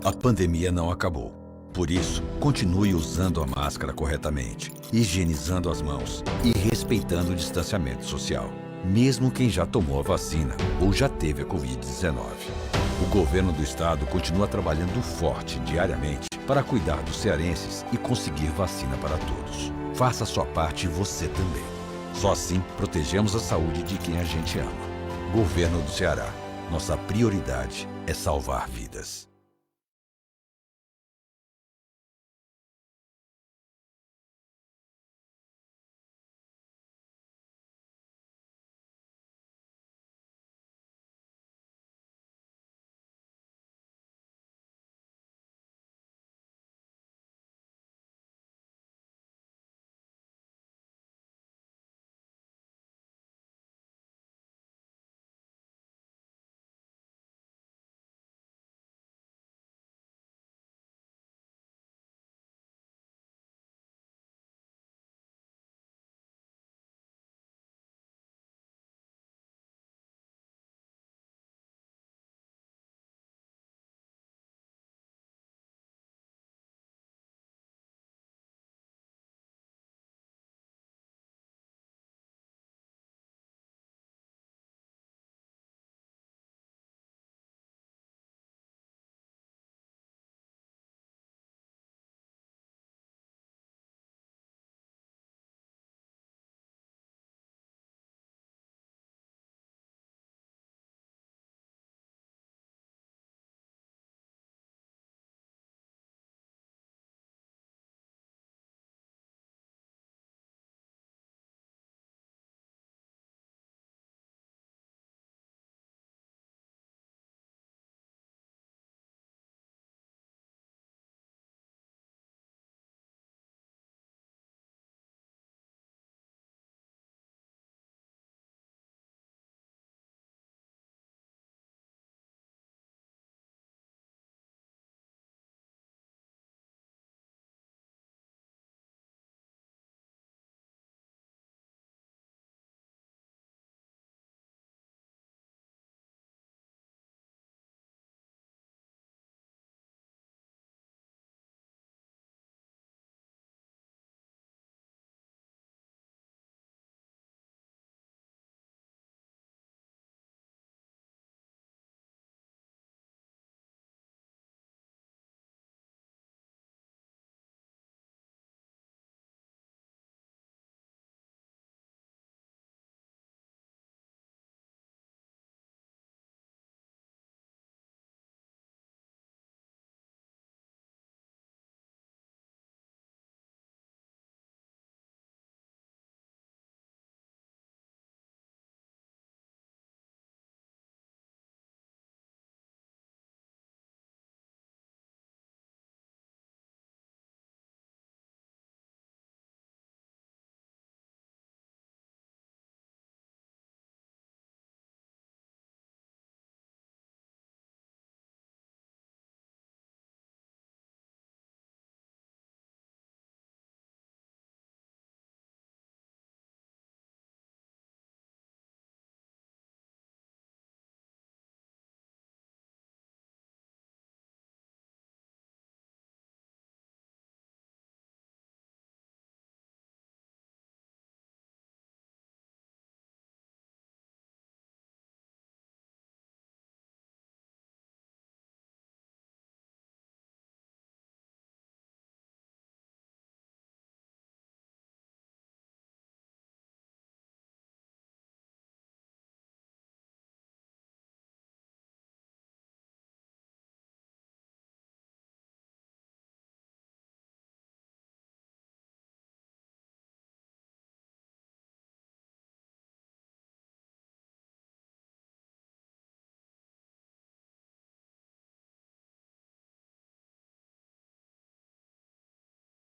A pandemia não acabou. Por isso, continue usando a máscara corretamente, higienizando as mãos e respeitando o distanciamento social. Mesmo quem já tomou a vacina ou já teve a Covid-19. O governo do estado continua trabalhando forte diariamente para cuidar dos cearenses e conseguir vacina para todos. Faça a sua parte e você também. Só assim protegemos a saúde de quem a gente ama. Governo do Ceará. Nossa prioridade é salvar vidas.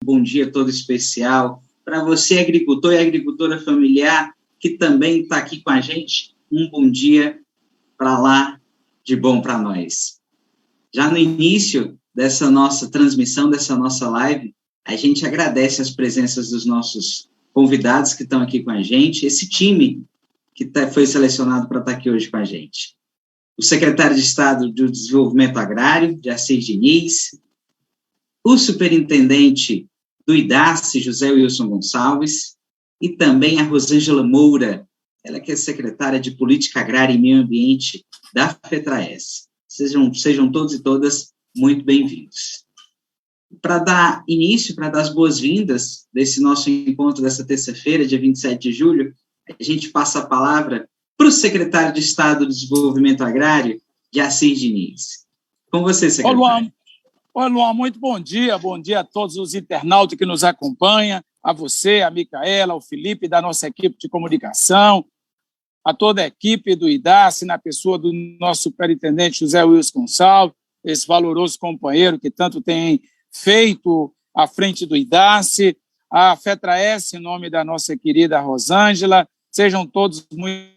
Bom dia todo especial para você, agricultor e agricultora familiar, que também está aqui com a gente. Um bom dia para lá de bom para nós. Já no início dessa nossa transmissão, dessa nossa live, a gente agradece as presenças dos nossos convidados que estão aqui com a gente, esse time que foi selecionado para estar aqui hoje com a gente. o secretário de Estado do Desenvolvimento Agrário, Jaci Diniz, o superintendente do IDACE, José Wilson Gonçalves, e também a Rosângela Moura, ela que é secretária de Política Agrária e Meio Ambiente da FETRAES. Sejam todos e todas muito bem-vindos. Para dar início, para dar as boas-vindas desse nosso encontro dessa terça-feira, dia 27 de julho, a gente passa a palavra para o secretário de Estado do Desenvolvimento Agrário, Jaci Diniz. Com você, secretário. Oi, Luan, muito bom dia a todos os internautas que nos acompanham, a você, a Micaela, ao Felipe, da nossa equipe de comunicação, a toda a equipe do IDACE, na pessoa do nosso superintendente José Wilson Gonçalves, esse valoroso companheiro que tanto tem feito à frente do IDACE, a FETRAES, em nome da nossa querida Rosângela. Sejam todos muito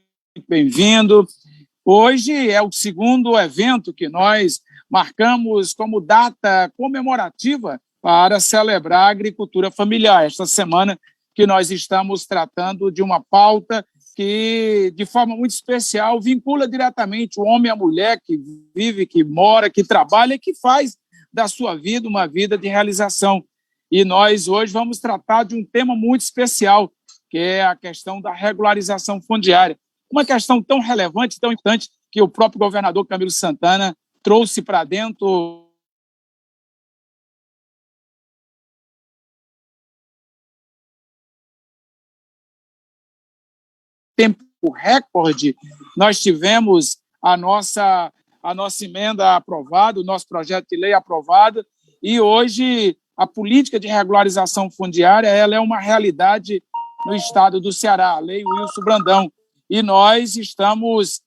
bem-vindos. Hoje é o segundo evento que nós marcamos como data comemorativa para celebrar a agricultura familiar. Esta semana que nós estamos tratando de uma pauta que, de forma muito especial, vincula diretamente o homem e a mulher que vive, que mora, que trabalha e que faz da sua vida uma vida de realização. E nós hoje vamos tratar de um tema muito especial, que é a questão da regularização fundiária. Uma questão tão relevante, tão importante, que o próprio governador Camilo Santana trouxe para dentro tempo recorde. Nós tivemos a nossa emenda aprovada, o nosso projeto de lei aprovado, e hoje a política de regularização fundiária ela é uma realidade no estado do Ceará, a Lei Wilson Brandão. E nós estamos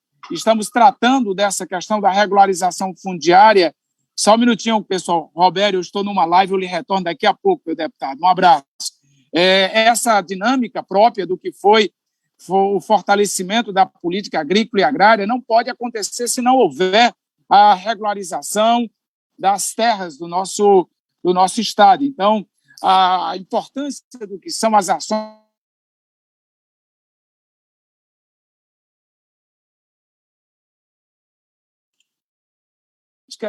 tratando dessa questão da regularização fundiária. Só um minutinho, pessoal. Roberto, eu estou numa live, eu lhe retorno daqui a pouco, meu deputado. Um abraço. Essa dinâmica própria do que foi o fortalecimento da política agrícola e agrária não pode acontecer se não houver a regularização das terras do nosso estado. Então, a importância do que são as ações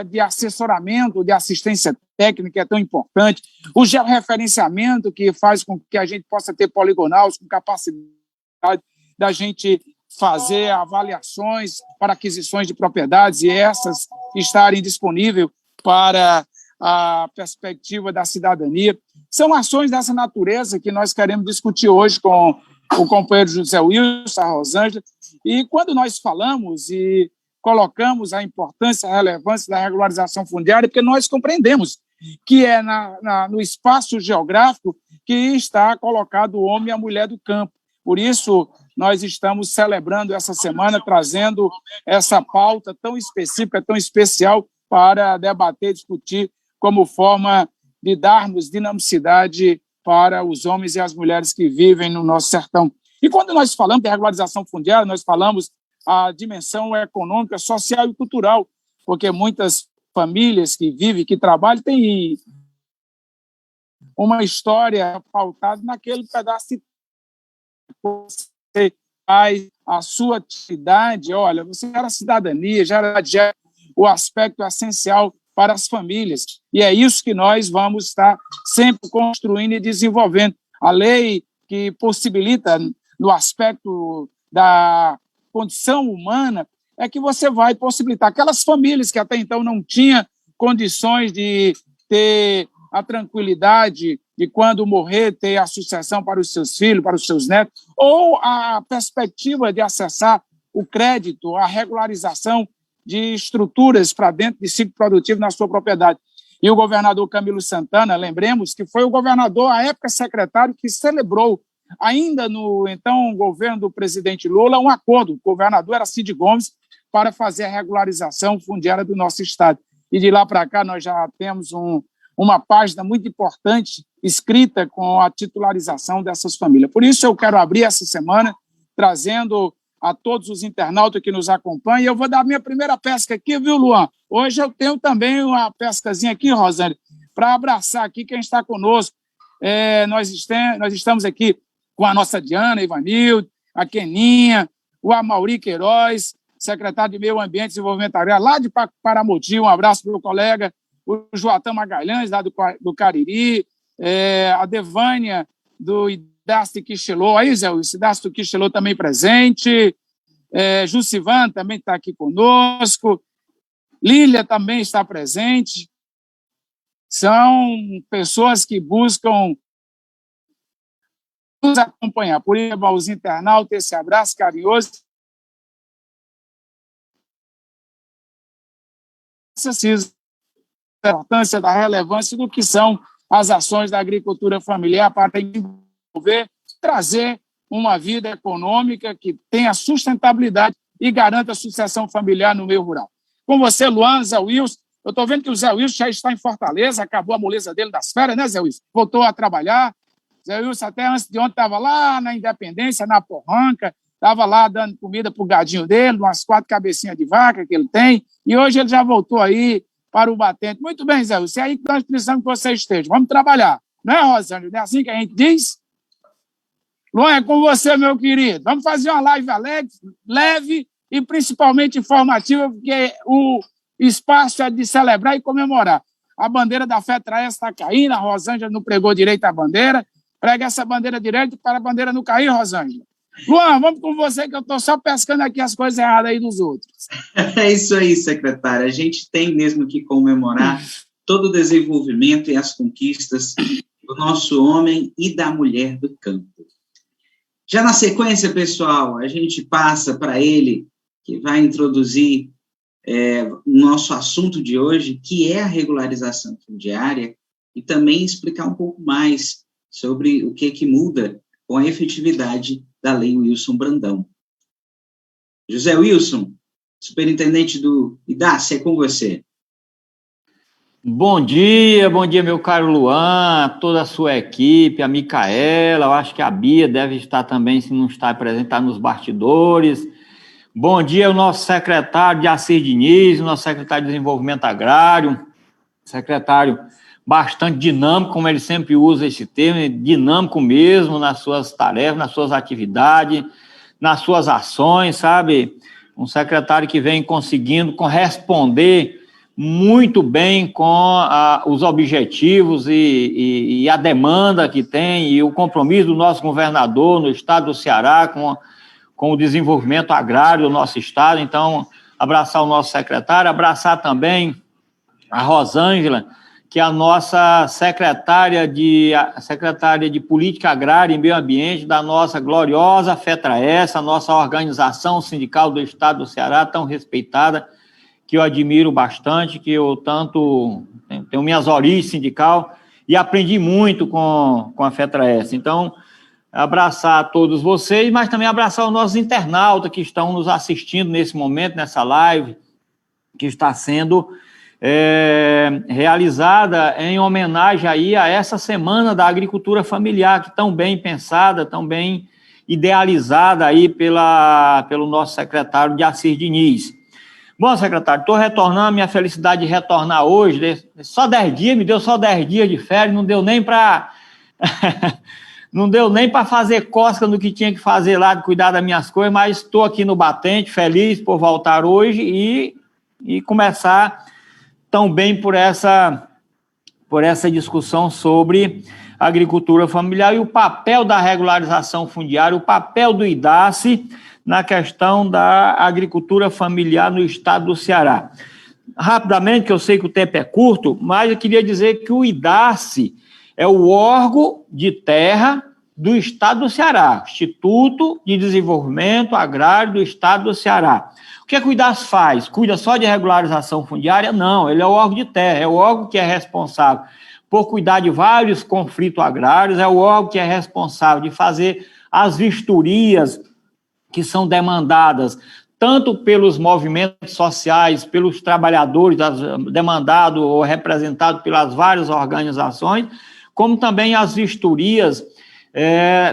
de assessoramento, de assistência técnica é tão importante, o georreferenciamento que faz com que a gente possa ter poligonais com capacidade da gente fazer avaliações para aquisições de propriedades e essas estarem disponíveis para a perspectiva da cidadania. São ações dessa natureza que nós queremos discutir hoje com o companheiro José Wilson, a Rosângela, e quando nós falamos e colocamos a importância, a relevância da regularização fundiária, porque nós compreendemos que é no espaço geográfico que está colocado o homem e a mulher do campo. Por isso, nós estamos celebrando essa semana, trazendo essa pauta tão específica, tão especial, para debater e discutir como forma de darmos dinamicidade para os homens e as mulheres que vivem no nosso sertão. E quando nós falamos de regularização fundiária, nós falamos a dimensão econômica, social e cultural, porque muitas famílias que vivem, que trabalham, têm uma história pautada naquele pedaço de você faz a sua atividade, olha, você gera cidadania, gera o aspecto essencial para as famílias. E é isso que nós vamos estar sempre construindo e desenvolvendo. A lei que possibilita, no aspecto da condição humana, é que você vai possibilitar aquelas famílias que até então não tinham condições de ter a tranquilidade de, quando morrer, ter a sucessão para os seus filhos, para os seus netos, ou a perspectiva de acessar o crédito, a regularização de estruturas para dentro de ciclo produtivo na sua propriedade. E o governador Camilo Santana, lembremos que foi o governador, à época secretário, que celebrou, ainda no então governo do presidente Lula, um acordo. O governador era Cid Gomes para fazer a regularização fundiária do nosso estado. E de lá para cá nós já temos uma página muito importante escrita com a titularização dessas famílias. Por isso eu quero abrir essa semana trazendo a todos os internautas que nos acompanham. Eu vou dar a minha primeira pesca aqui, viu, Luan? Hoje eu tenho também uma pescazinha aqui, Rosângela, para abraçar aqui quem está conosco. Nós estamos aqui com a nossa Diana Ivanildo, a Keninha, o Amauri Queiroz, secretário de Meio Ambiente e Desenvolvimento Agrário, lá de Paramoti. Um abraço para o meu colega, o Joatã Magalhães, lá do Cariri, a Devânia, do Idaste Quixelô. Aí, Zé, o Idaste Quixelô também presente. Jussivan também está aqui conosco. Lília também está presente. São pessoas que buscam nos acompanhar. Por isso, aos internautas, esse abraço carinhoso. A importância da relevância do que são as ações da agricultura familiar para desenvolver, trazer uma vida econômica que tenha sustentabilidade e garanta a sucessão familiar no meio rural. Com você, Luan, Zé Wilson. Eu estou vendo que o Zé Wilson já está em Fortaleza, acabou a moleza dele das férias, né, Zé Wilson? Voltou a trabalhar. Zé Wilson, até antes de ontem, estava lá na Independência, na Porranca, estava lá dando comida para o gadinho dele, umas 4 cabecinhas de vaca que ele tem, e hoje ele já voltou aí para o batente. Muito bem, Zé Wilson, é aí que nós precisamos que você esteja. Vamos trabalhar. Não é, Rosângela? Não é assim que a gente diz? Luan, é com você, meu querido. Vamos fazer uma live alegre, leve e principalmente informativa, porque o espaço é de celebrar e comemorar. A bandeira da FETRAES está caindo, a Rosângela não pregou direito a bandeira. Prega essa bandeira direito para a bandeira não cair, Rosângela. Luan, vamos com você, que eu estou só pescando aqui as coisas erradas aí dos outros. É isso aí, secretário. A gente tem mesmo que comemorar todo o desenvolvimento e as conquistas do nosso homem e da mulher do campo. Já na sequência, pessoal, a gente passa para ele, que vai introduzir o nosso assunto de hoje, que é a regularização fundiária, e também explicar um pouco mais sobre o que muda com a efetividade da Lei Wilson Brandão. José Wilson, superintendente do IDACE, é com você. Bom dia, meu caro Luan, toda a sua equipe, a Micaela, eu acho que a Bia deve estar também, se não está presente, está nos bastidores. Bom dia ao nosso secretário de Assir Diniz, nosso secretário de Desenvolvimento Agrário, secretário bastante dinâmico, como ele sempre usa esse termo, dinâmico mesmo nas suas tarefas, nas suas atividades, nas suas ações, sabe? Um secretário que vem conseguindo corresponder muito bem com os objetivos e a demanda que tem e o compromisso do nosso governador no estado do Ceará com o desenvolvimento agrário do nosso estado. Então, abraçar o nosso secretário, abraçar também a Rosângela, que é a nossa secretária de Política Agrária e Meio Ambiente da nossa gloriosa FETRAES, a nossa organização sindical do estado do Ceará, tão respeitada, que eu admiro bastante, que eu tanto tenho minhas origens sindical e aprendi muito com a FETRAES. Então, abraçar todos vocês, mas também abraçar os nossos internautas que estão nos assistindo nesse momento, nessa live, que está sendo realizada em homenagem aí a essa Semana da Agricultura Familiar, que tão bem pensada, tão bem idealizada aí pelo nosso secretário de Assir Diniz. Bom, secretário, estou retornando, minha felicidade de retornar hoje, só 10 dias, me deu só 10 dias de férias, não deu nem para não deu nem para fazer cosca no que tinha que fazer lá, de cuidar das minhas coisas, mas estou aqui no batente, feliz por voltar hoje e começar tão bem por essa discussão sobre agricultura familiar e o papel da regularização fundiária, o papel do IDACE na questão da agricultura familiar no estado do Ceará. Rapidamente, que eu sei que o tempo é curto, mas eu queria dizer que o IDACE é o órgão de terra do estado do Ceará, Instituto de Desenvolvimento Agrário do estado do Ceará. O que o IDACE faz? Cuida só de regularização fundiária? Não, ele é o órgão de terra, é o órgão que é responsável por cuidar de vários conflitos agrários, é o órgão que é responsável de fazer as vistorias que são demandadas tanto pelos movimentos sociais, pelos trabalhadores, demandado ou representado pelas várias organizações, como também as vistorias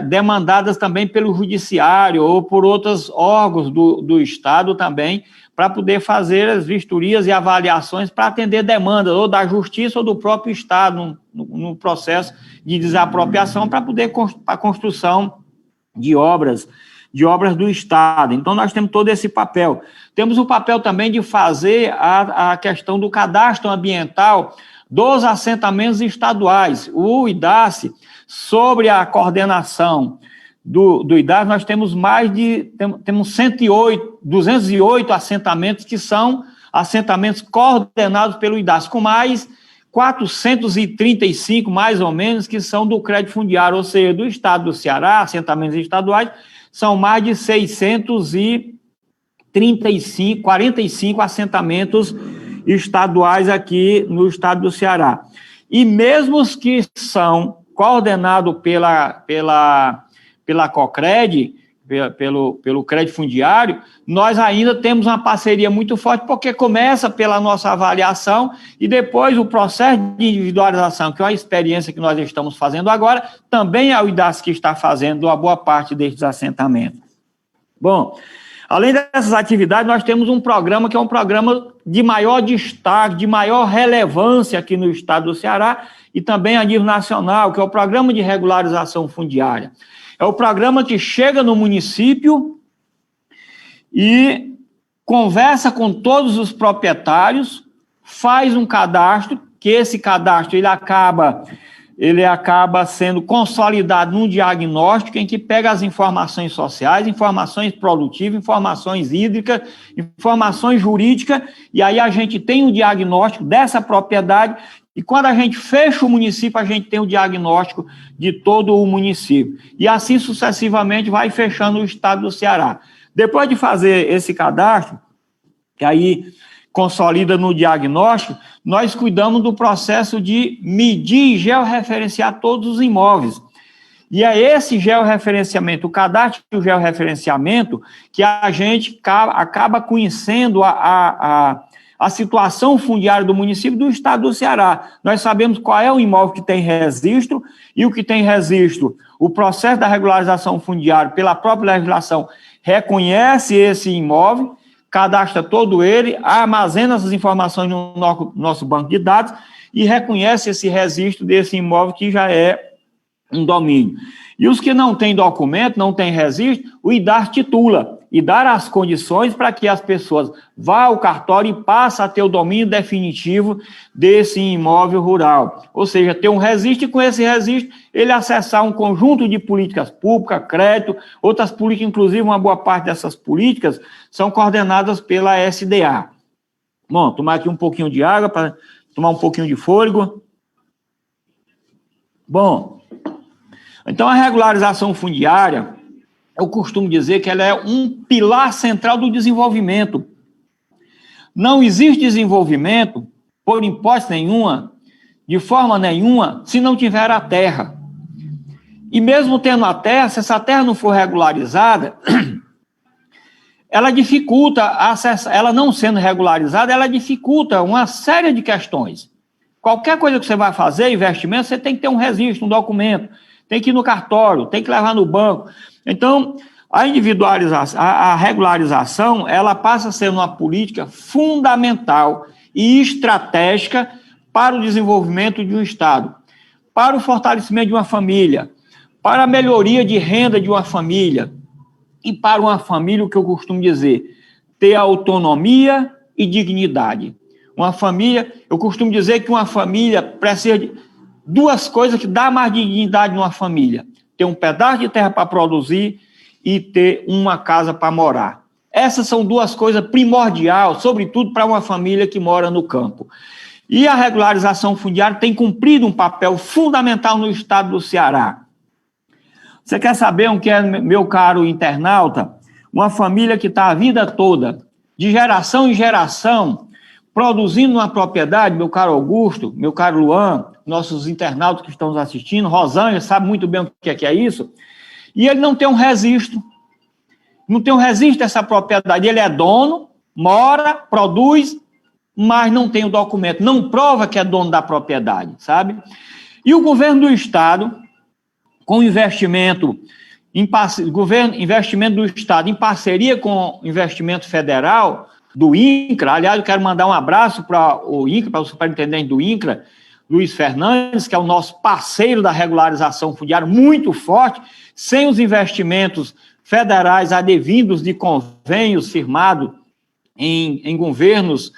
demandadas também pelo judiciário ou por outros órgãos do Estado também, para poder fazer as vistorias e avaliações para atender demandas ou da Justiça ou do próprio Estado no processo de desapropriação para poder a construção de obras de Obras do Estado. Então, nós temos todo esse papel. Temos o papel também de fazer a questão do cadastro ambiental dos assentamentos estaduais. O IDASSE, sobre a coordenação do IDASSE, nós temos temos 208 assentamentos que são assentamentos coordenados pelo IDASSE, com mais 435, mais ou menos, que são do crédito fundiário, ou seja, do estado do Ceará, assentamentos estaduais, são mais de 45 assentamentos estaduais aqui no estado do Ceará. E mesmo os que são coordenados pela COCRED, pelo crédito fundiário, nós ainda temos uma parceria muito forte, porque começa pela nossa avaliação e depois o processo de individualização, que é uma experiência que nós estamos fazendo agora, também é o IDASSE que está fazendo uma boa parte destes assentamentos. Bom, além dessas atividades, nós temos um programa que é um programa de maior destaque, de maior relevância aqui no estado do Ceará e também a nível nacional, que é o Programa de Regularização Fundiária. É o programa que chega no município e conversa com todos os proprietários, faz um cadastro, que esse cadastro ele acaba sendo consolidado num diagnóstico em que pega as informações sociais, informações produtivas, informações hídricas, informações jurídicas, e aí a gente tem um diagnóstico dessa propriedade. E quando a gente fecha o município, a gente tem o diagnóstico de todo o município. E assim sucessivamente vai fechando o estado do Ceará. Depois de fazer esse cadastro, que aí consolida no diagnóstico, nós cuidamos do processo de medir e georreferenciar todos os imóveis. E é esse georreferenciamento, o cadastro e o georreferenciamento, que a gente acaba conhecendo a situação fundiária do município do estado do Ceará. Nós sabemos qual é o imóvel que tem registro, e o que tem registro, o processo da regularização fundiária, pela própria legislação, reconhece esse imóvel, cadastra todo ele, armazena essas informações no nosso banco de dados e reconhece esse registro desse imóvel que já é um domínio. E os que não têm documento, não têm registro, o IDASSE titula e dar as condições para que as pessoas vá ao cartório e passem a ter o domínio definitivo desse imóvel rural. Ou seja, ter um registro e com esse registro ele acessar um conjunto de políticas públicas, crédito, outras políticas, inclusive uma boa parte dessas políticas são coordenadas pela SDA. Bom, tomar aqui um pouquinho de água para tomar um pouquinho de fôlego. Bom, então a regularização fundiária, eu costumo dizer que ela é um pilar central do desenvolvimento. Não existe desenvolvimento, por hipótese nenhuma, de forma nenhuma, se não tiver a terra. E mesmo tendo a terra, se essa terra não for regularizada, ela dificulta acesso, ela não sendo regularizada, ela dificulta uma série de questões. Qualquer coisa que você vai fazer, investimento, você tem que ter um registro, um documento, tem que ir no cartório, tem que levar no banco. Então, a individualização, a regularização, ela passa a ser uma política fundamental e estratégica para o desenvolvimento de um Estado, para o fortalecimento de uma família, para a melhoria de renda de uma família e para uma família, o que eu costumo dizer, ter autonomia e dignidade. Uma família, eu costumo dizer que uma família precisa de duas coisas que dão mais dignidade numa família: ter um pedaço de terra para produzir e ter uma casa para morar. Essas são duas coisas primordiais, sobretudo para uma família que mora no campo. E a regularização fundiária tem cumprido um papel fundamental no estado do Ceará. Você quer saber o que é, meu caro internauta? Uma família que está a vida toda, de geração em geração, produzindo uma propriedade, meu caro Augusto, meu caro Luan, nossos internautas que estão nos assistindo, Rosângela sabe muito bem o que é isso, e ele não tem um registro, dessa propriedade, ele é dono, mora, produz, mas não tem o documento, não prova que é dono da propriedade, sabe? E o governo do estado, com investimento do estado em parceria com o investimento federal do INCRA, aliás, eu quero mandar um abraço para o INCRA, para o superintendente do INCRA, Luiz Fernandes, que é o nosso parceiro da regularização fundiária, muito forte. Sem os investimentos federais advindos de convênios firmados em governos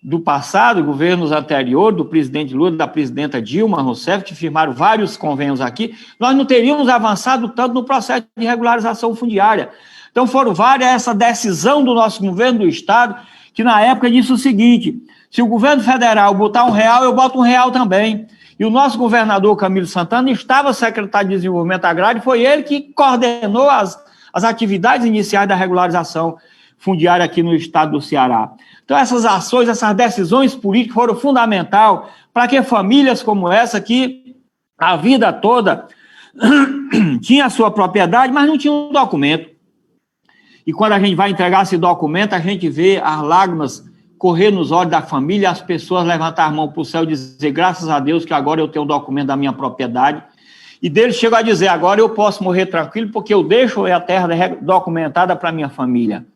do passado, governos anteriores, do presidente Lula, da presidenta Dilma Rousseff, que firmaram vários convênios aqui, nós não teríamos avançado tanto no processo de regularização fundiária. Então, foram várias essa decisão do nosso governo do Estado, que na época disse o seguinte: se o governo federal botar R$1, eu boto R$1 também. E o nosso governador, Camilo Santana, estava secretário de Desenvolvimento Agrário, e foi ele que coordenou as atividades iniciais da regularização fundiária aqui no estado do Ceará. Então, essas ações, essas decisões políticas foram fundamentais para que famílias como essa, que a vida toda tinha a sua propriedade, mas não tinha um documento. E quando a gente vai entregar esse documento, a gente vê as lágrimas correr nos olhos da família, as pessoas levantar a mão para o céu e dizer: graças a Deus que agora eu tenho o documento da minha propriedade. E deles chegam a dizer: agora eu posso morrer tranquilo porque eu deixo a terra documentada para minha família.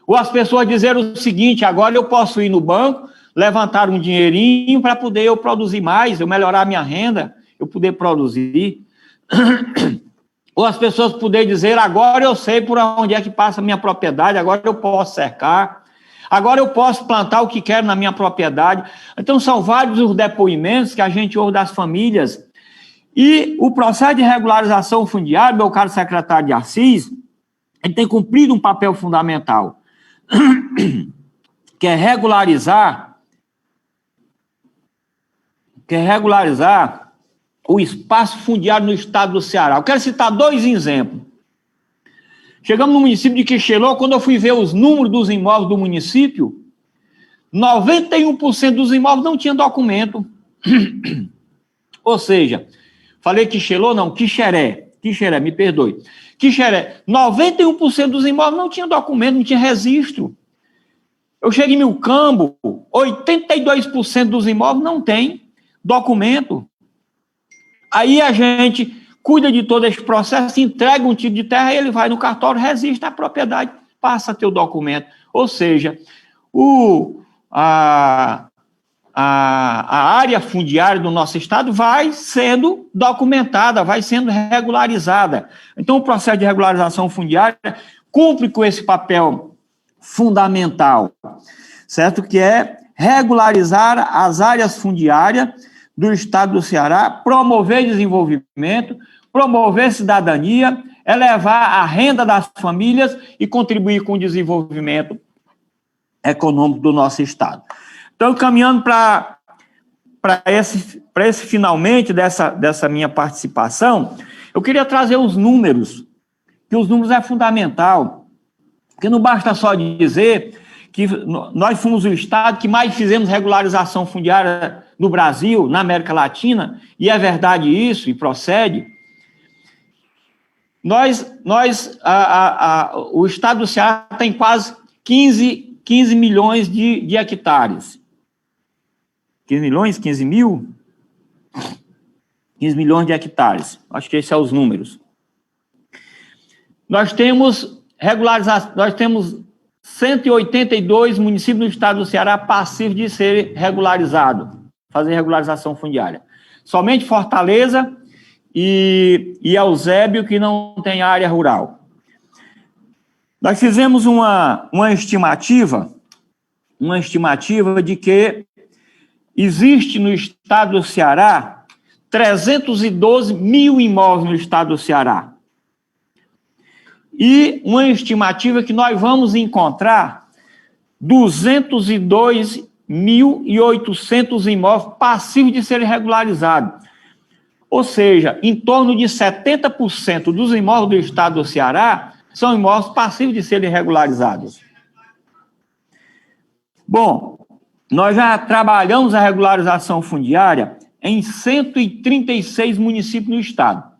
Ou as pessoas dizeram o seguinte: agora eu posso ir no banco, levantar um dinheirinho para poder eu produzir mais, eu melhorar a minha renda, eu poder produzir. Ou as pessoas poderem dizer: agora eu sei por onde é que passa a minha propriedade, agora eu posso cercar, agora eu posso plantar o que quero na minha propriedade. Então, são vários os depoimentos que a gente ouve das famílias. E o processo de regularização fundiária, meu caro secretário de Assis, ele tem cumprido um papel fundamental, que é regularizar o espaço fundiário no estado do Ceará. Eu quero citar 2 exemplos. Chegamos no município de Quixelô, quando eu fui ver os números dos imóveis do município, 91% dos imóveis não tinham documento. Ou seja, falei Quixelô, não, Quixeré, me perdoe. Quixeré, 91% dos imóveis não tinham documento, não tinha registro. Eu cheguei em Milcambo, 82% dos imóveis não tem documento. Aí a gente cuida de todo esse processo, entrega um tipo de terra, ele vai no cartório, registra a propriedade, passa a ter o documento. Ou seja, a área fundiária do nosso estado vai sendo documentada, vai sendo regularizada. Então, o processo de regularização fundiária cumpre com esse papel fundamental, certo? Que é regularizar as áreas fundiárias do estado do Ceará, promover desenvolvimento, promover cidadania, elevar a renda das famílias e contribuir com o desenvolvimento econômico do nosso estado. Então, caminhando para esse finalmente dessa minha participação, eu queria trazer os números, que os números é fundamental, porque não basta só dizer que nós fomos o estado que mais fizemos regularização fundiária no Brasil, na América Latina, e é verdade isso, e procede. O estado do Ceará tem quase 15 milhões de hectares. 15 milhões? 15 mil? 15 milhões de hectares. Acho que esses são os números. Nós temos 182 municípios no estado do Ceará passivos de ser regularizado, fazer regularização fundiária. Somente Fortaleza e Eusébio, que não tem área rural. Nós fizemos uma estimativa de que existe no estado do Ceará 312 mil imóveis no estado do Ceará. E uma estimativa que nós vamos encontrar 202.800 imóveis passivos de serem regularizados. Ou seja, em torno de 70% dos imóveis do estado do Ceará são imóveis passivos de serem regularizados. Bom, nós já trabalhamos a regularização fundiária em 136 municípios no estado.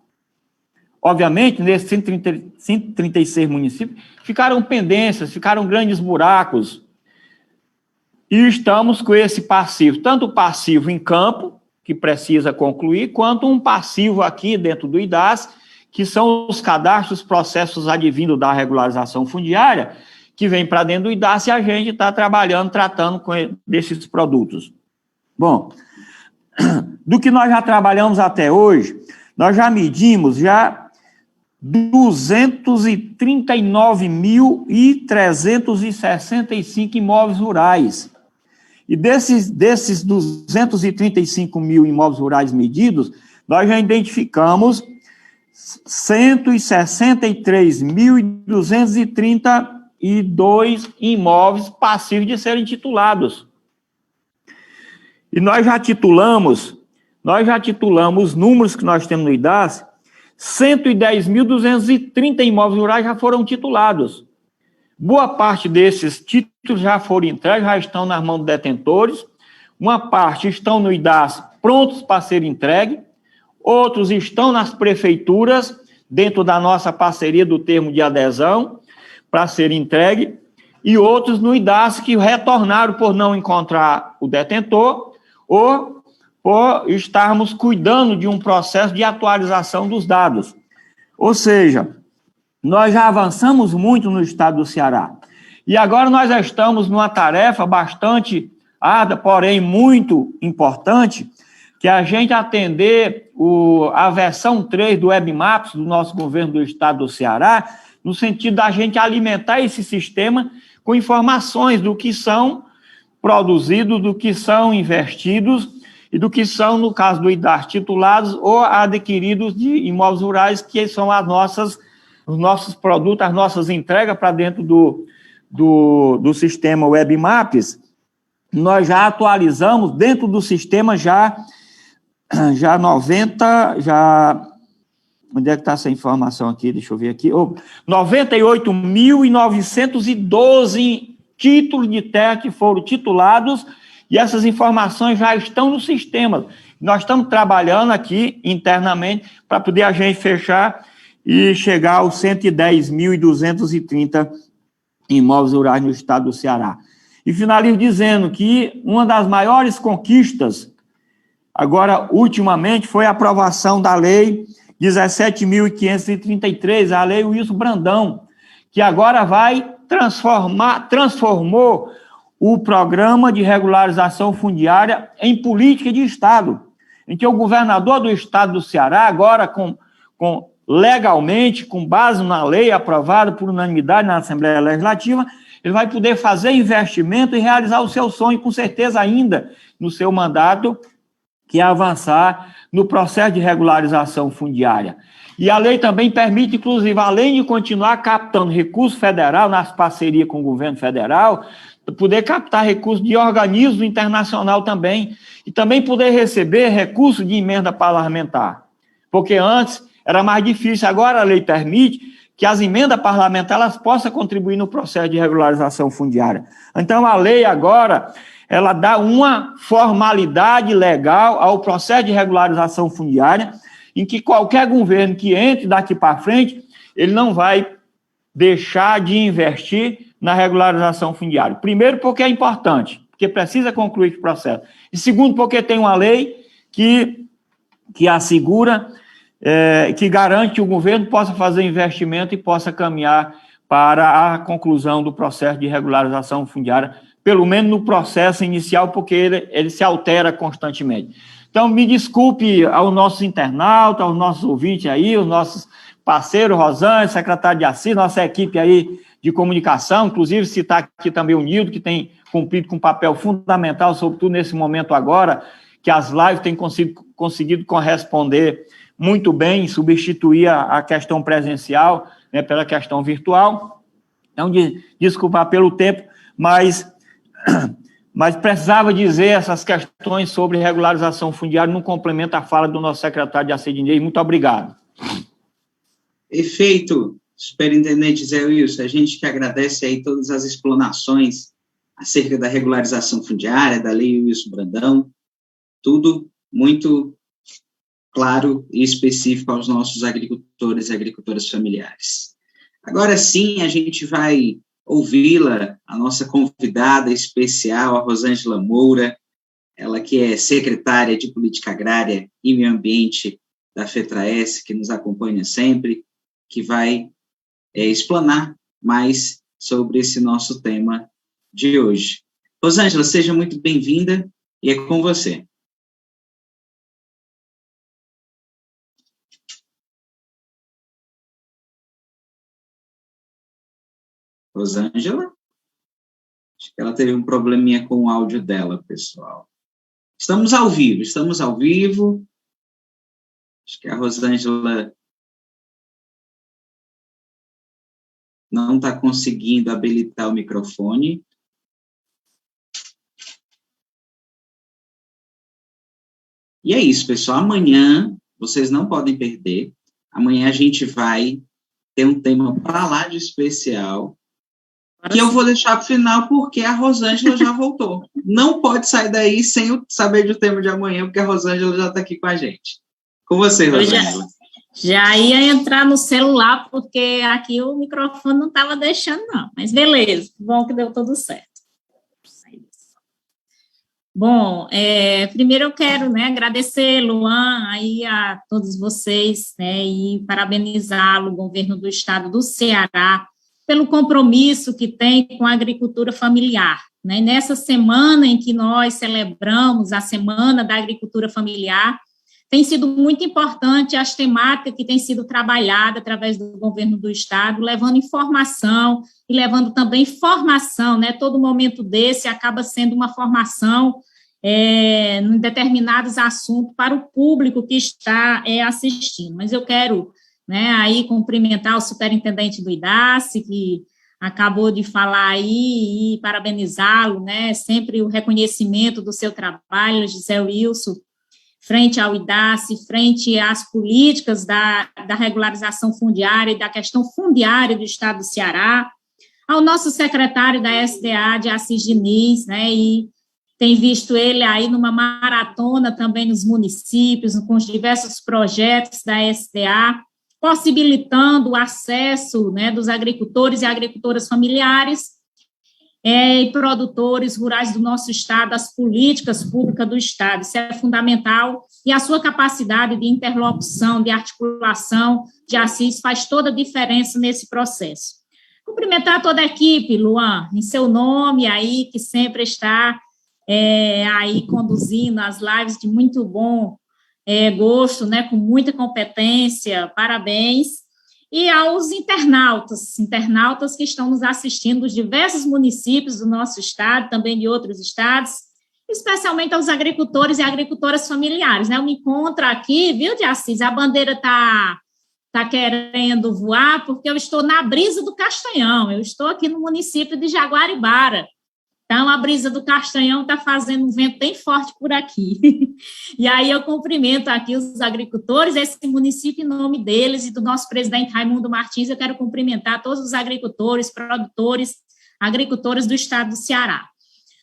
Obviamente, nesses 136 municípios, ficaram pendências, ficaram grandes buracos. E estamos com esse passivo, tanto o passivo em campo, que precisa concluir, quanto um passivo aqui dentro do IDAS, que são os cadastros, processos advindos da regularização fundiária, que vem para dentro do IDAS e a gente está tratando desses produtos. Bom, do que nós já trabalhamos até hoje, nós já medimos 239.365 imóveis rurais. E desses 235 mil imóveis rurais medidos, nós já identificamos 163.232 imóveis passíveis de serem titulados. E nós já titulamos os números que nós temos no IDAS, 110.230 imóveis rurais já foram titulados. Boa parte desses títulos já foram entregues, já estão nas mãos dos detentores, uma parte estão no IDAS prontos para ser entregue, outros estão nas prefeituras, dentro da nossa parceria do termo de adesão, para ser entregue, e outros no IDAS que retornaram por não encontrar o detentor, ou por estarmos cuidando de um processo de atualização dos dados. Ou seja, nós já avançamos muito no estado do Ceará. E agora nós já estamos numa tarefa bastante árdua, porém muito importante, que é a gente atender a versão 3 do WebMaps do nosso governo do estado do Ceará, no sentido da gente alimentar esse sistema com informações do que são produzidos, do que são investidos e do que são, no caso do IDAS, titulados ou adquiridos de imóveis rurais, que são os nossos produtos, as nossas entregas para dentro do sistema WebMaps. Nós já atualizamos dentro do sistema onde é que está essa informação aqui? Deixa eu ver aqui. 98.912 títulos de terra que foram titulados, e essas informações já estão no sistema. Nós estamos trabalhando aqui internamente para poder a gente fechar e chegar aos 110.230 imóveis rurais no estado do Ceará. E finalizo dizendo que uma das maiores conquistas, agora, ultimamente, foi a aprovação da Lei 17.533, a Lei Wilson Brandão, que agora transformou o programa de regularização fundiária em política de Estado, em que o governador do estado do Ceará, agora legalmente, com base na lei aprovada por unanimidade na Assembleia Legislativa, ele vai poder fazer investimento e realizar o seu sonho, com certeza ainda, no seu mandato, que é avançar no processo de regularização fundiária. E a lei também permite, inclusive, além de continuar captando recurso federal nas parcerias com o governo federal, poder captar recursos de organismos internacional também, e também poder receber recursos de emenda parlamentar. Porque antes era mais difícil, agora a lei permite que as emendas parlamentares possam contribuir no processo de regularização fundiária. Então, a lei agora, ela dá uma formalidade legal ao processo de regularização fundiária, em que qualquer governo que entre daqui para frente, ele não vai deixar de investir na regularização fundiária. Primeiro, porque é importante, porque precisa concluir o processo. E segundo, porque tem uma lei que assegura, que garante que o governo possa fazer investimento e possa caminhar para a conclusão do processo de regularização fundiária, pelo menos no processo inicial, porque ele se altera constantemente. Então, me desculpe aos nossos internautas, aos nossos ouvintes aí, os nossos parceiros, Rosane, secretário de Assis, nossa equipe aí de comunicação, inclusive citar aqui também o Nildo, que tem cumprido com um papel fundamental, sobretudo nesse momento agora, que as lives têm conseguido corresponder muito bem, substituir a questão presencial, né, pela questão virtual. Então, desculpar pelo tempo, mas precisava dizer essas questões sobre regularização fundiária no complemento à fala do nosso secretário de Assis Diniz. Muito obrigado. Perfeito, superintendente Zé Wilson. A gente que agradece aí todas as explanações acerca da regularização fundiária, da Lei Wilson Brandão, tudo muito claro e específico aos nossos agricultores e agricultoras familiares. Agora sim, a gente vai ouvi-la, a nossa convidada especial, a Rosângela Moura, ela que é secretária de Política Agrária e Meio Ambiente da FETRAES, que nos acompanha sempre, que vai explanar mais sobre esse nosso tema de hoje. Rosângela, seja muito bem-vinda e é com você. Rosângela? Acho que ela teve um probleminha com o áudio dela, pessoal. Estamos ao vivo. Acho que a Rosângela não está conseguindo habilitar o microfone. E é isso, pessoal. Amanhã, vocês não podem perder. Amanhã a gente vai ter um tema para lá de especial. E eu vou deixar para o final, porque a Rosângela já voltou. Não pode sair daí sem saber do tema de amanhã, porque a Rosângela já está aqui com a gente. Com você, Rosângela. Já ia entrar no celular, porque aqui o microfone não estava deixando, não. Mas beleza, bom que deu tudo certo. Bom, primeiro eu quero, agradecer, Luan, aí a todos vocês, e parabenizá-lo, o governo do estado do Ceará, pelo compromisso que tem com a agricultura familiar. Nessa semana em que nós celebramos a Semana da Agricultura Familiar, tem sido muito importante as temáticas que têm sido trabalhadas através do governo do estado, levando informação e levando também formação, todo momento desse acaba sendo uma formação em determinados assuntos para o público que está assistindo. Mas eu quero aí cumprimentar o superintendente do IDACE, que acabou de falar aí, e parabenizá-lo, sempre o reconhecimento do seu trabalho, José Wilson, frente ao IDACE, frente às políticas da regularização fundiária e da questão fundiária do estado do Ceará, ao nosso secretário da SDA, de Assis Diniz, e tem visto ele aí numa maratona também nos municípios, com os diversos projetos da SDA, possibilitando o acesso dos agricultores e agricultoras familiares e produtores rurais do nosso estado, às políticas públicas do estado. Isso é fundamental, e a sua capacidade de interlocução, de articulação de Assis faz toda a diferença nesse processo. Cumprimentar toda a equipe, Luan, em seu nome aí, que sempre está aí conduzindo as lives de muito bom gosto, com muita competência, parabéns. E aos internautas que estão nos assistindo dos diversos municípios do nosso estado, também de outros estados, especialmente aos agricultores e agricultoras familiares. Eu me encontro aqui, viu, de Assis, a bandeira está querendo voar, porque eu estou na brisa do Castanhão, eu estou aqui no município de Jaguaribara. Então, a brisa do Castanhão está fazendo um vento bem forte por aqui. E aí eu cumprimento aqui os agricultores, esse município, em nome deles e do nosso presidente Raimundo Martins, eu quero cumprimentar todos os agricultores, produtores, agricultoras do estado do Ceará.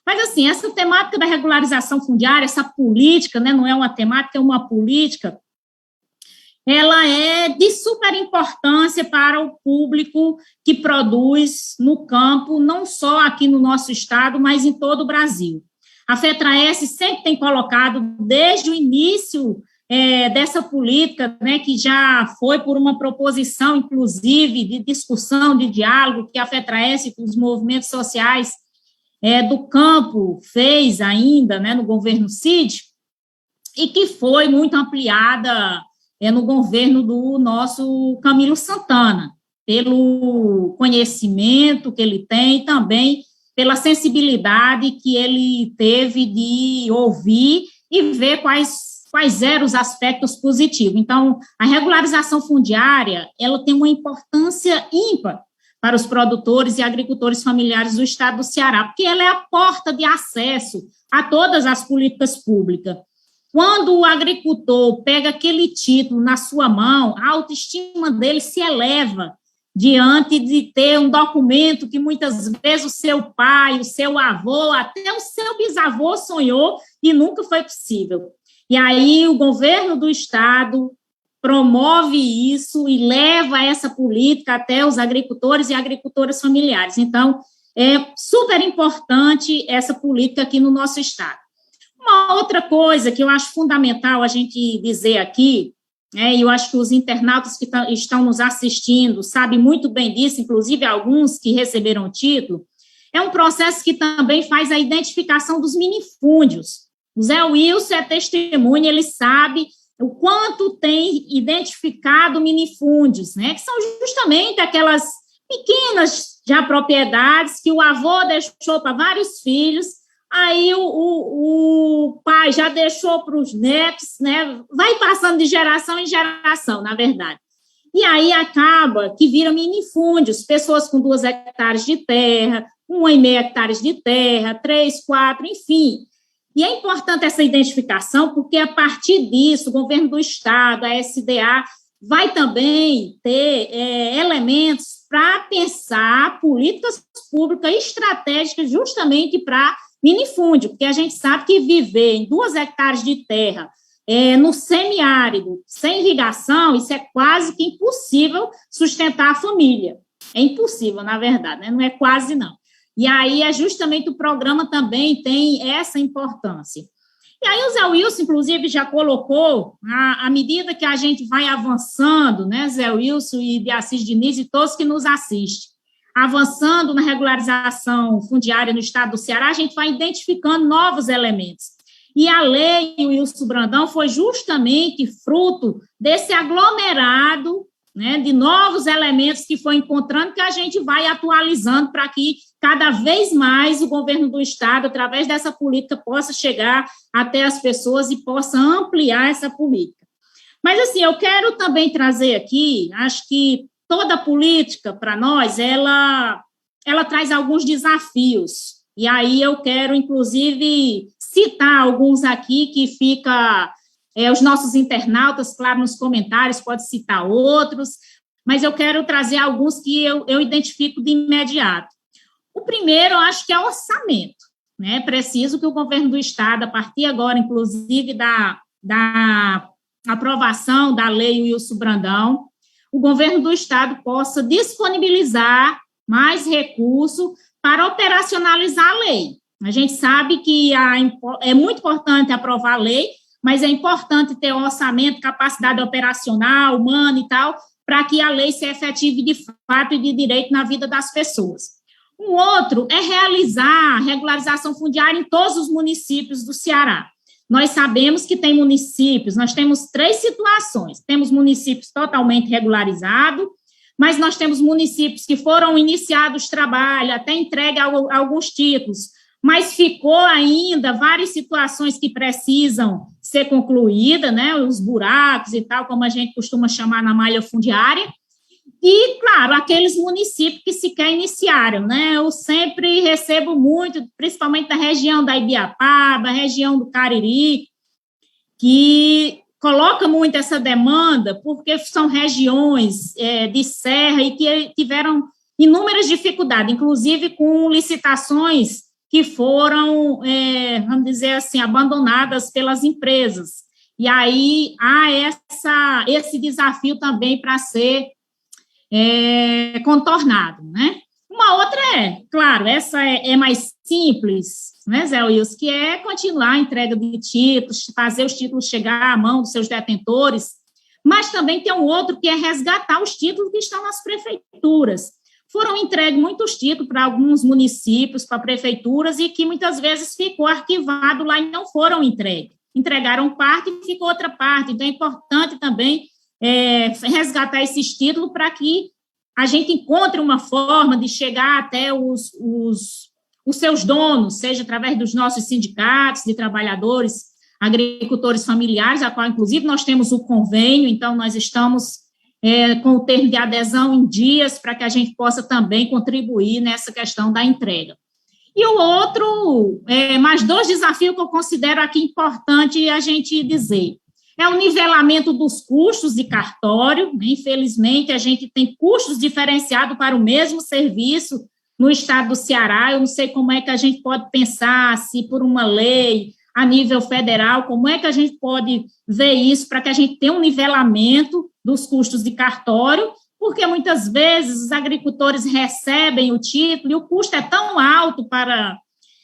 Mas, assim, essa temática da regularização fundiária, essa política, não é uma temática, é uma política, ela é de super importância para o público que produz no campo, não só aqui no nosso estado, mas em todo o Brasil. A FETRAES sempre tem colocado, desde o início dessa política, que já foi por uma proposição, inclusive, de discussão, de diálogo, que a FETRAES, com os movimentos sociais do campo, fez ainda, no governo Cid, e que foi muito ampliada no governo do nosso Camilo Santana, pelo conhecimento que ele tem, também pela sensibilidade que ele teve de ouvir e ver quais eram os aspectos positivos. Então, a regularização fundiária, ela tem uma importância ímpar para os produtores e agricultores familiares do estado do Ceará, porque ela é a porta de acesso a todas as políticas públicas. Quando o agricultor pega aquele título na sua mão, a autoestima dele se eleva diante de ter um documento que muitas vezes o seu pai, o seu avô, até o seu bisavô sonhou e nunca foi possível. E aí o governo do estado promove isso e leva essa política até os agricultores e agricultoras familiares. Então, é super importante essa política aqui no nosso estado. Uma outra coisa que eu acho fundamental a gente dizer aqui, e eu acho que os internautas que estão nos assistindo sabem muito bem disso, inclusive alguns que receberam o título, é um processo que também faz a identificação dos minifúndios. O Zé Wilson é testemunha, ele sabe o quanto tem identificado minifúndios, que são justamente aquelas pequenas já propriedades que o avô deixou para vários filhos, aí o pai já deixou para os netos, né? Vai passando de geração em geração, na verdade. E aí acaba que viram minifúndios, pessoas com 2 hectares de terra, 1,5 hectares de terra, 3, 4, enfim. E é importante essa identificação, porque a partir disso, o governo do Estado, a SDA, vai também ter elementos para pensar políticas públicas estratégicas justamente para minifúndio, porque a gente sabe que viver em 2 hectares de terra no semiárido, sem irrigação, isso é quase que impossível sustentar a família. É impossível, na verdade, né? Não é quase não. E aí é justamente o programa também tem essa importância. E aí o Zé Wilson, inclusive, já colocou, à medida que a gente vai avançando, né, Zé Wilson e de Assis Diniz e todos que nos assistem, avançando na regularização fundiária no estado do Ceará, a gente vai identificando novos elementos. E a lei, Wilson Brandão, foi justamente fruto desse aglomerado, né, de novos elementos que foi encontrando, que a gente vai atualizando para que cada vez mais o governo do Estado, através dessa política, possa chegar até as pessoas e possa ampliar essa política. Mas, assim, eu quero também trazer aqui, acho que toda política, para nós, ela traz alguns desafios, e aí eu quero, inclusive, citar alguns aqui que fica... os nossos internautas, claro, nos comentários, pode citar outros, mas eu quero trazer alguns que eu identifico de imediato. O primeiro, eu acho que é orçamento, né? Preciso que o governo do Estado, a partir agora, inclusive, da aprovação da lei Wilson Brandão, o governo do Estado possa disponibilizar mais recursos para operacionalizar a lei. A gente sabe que é muito importante aprovar a lei, mas é importante ter orçamento, capacidade operacional, humana e tal, para que a lei seja efetiva de fato e de direito na vida das pessoas. Um outro é realizar a regularização fundiária em todos os municípios do Ceará. Nós sabemos que tem municípios, nós temos 3 situações. Temos municípios totalmente regularizados, mas nós temos municípios que foram iniciados trabalho, até entregue alguns títulos, mas ficou ainda várias situações que precisam ser concluídas, né, os buracos e tal, como a gente costuma chamar na malha fundiária, e, claro, aqueles municípios que sequer iniciaram, né, eu sempre recebo muito, principalmente da região da Ibiapaba, região do Cariri, que coloca muito essa demanda, porque são regiões de serra e que tiveram inúmeras dificuldades, inclusive com licitações que foram, vamos dizer assim, abandonadas pelas empresas. E aí há esse desafio também para ser contornado, né? Uma outra claro, essa é mais simples, né, Zé Wilson, que é continuar a entrega de títulos, fazer os títulos chegar à mão dos seus detentores, mas também tem um outro que é resgatar os títulos que estão nas prefeituras. Foram entregues muitos títulos para alguns municípios, para prefeituras, e que muitas vezes ficou arquivado lá e não foram entregues. Entregaram parte e ficou outra parte. Então, é importante também resgatar esses títulos para que a gente encontre uma forma de chegar até os seus donos, seja através dos nossos sindicatos de trabalhadores, agricultores familiares, a qual, inclusive, nós temos o convênio, então, nós estamos com o termo de adesão em dias para que a gente possa também contribuir nessa questão da entrega. E o outro, mais 2 desafios que eu considero aqui importante a gente dizer, é o nivelamento dos custos de cartório, né? Infelizmente, a gente tem custos diferenciados para o mesmo serviço no estado do Ceará, eu não sei como é que a gente pode pensar, se por uma lei a nível federal, como é que a gente pode ver isso para que a gente tenha um nivelamento dos custos de cartório, porque muitas vezes os agricultores recebem o título e o custo é tão alto para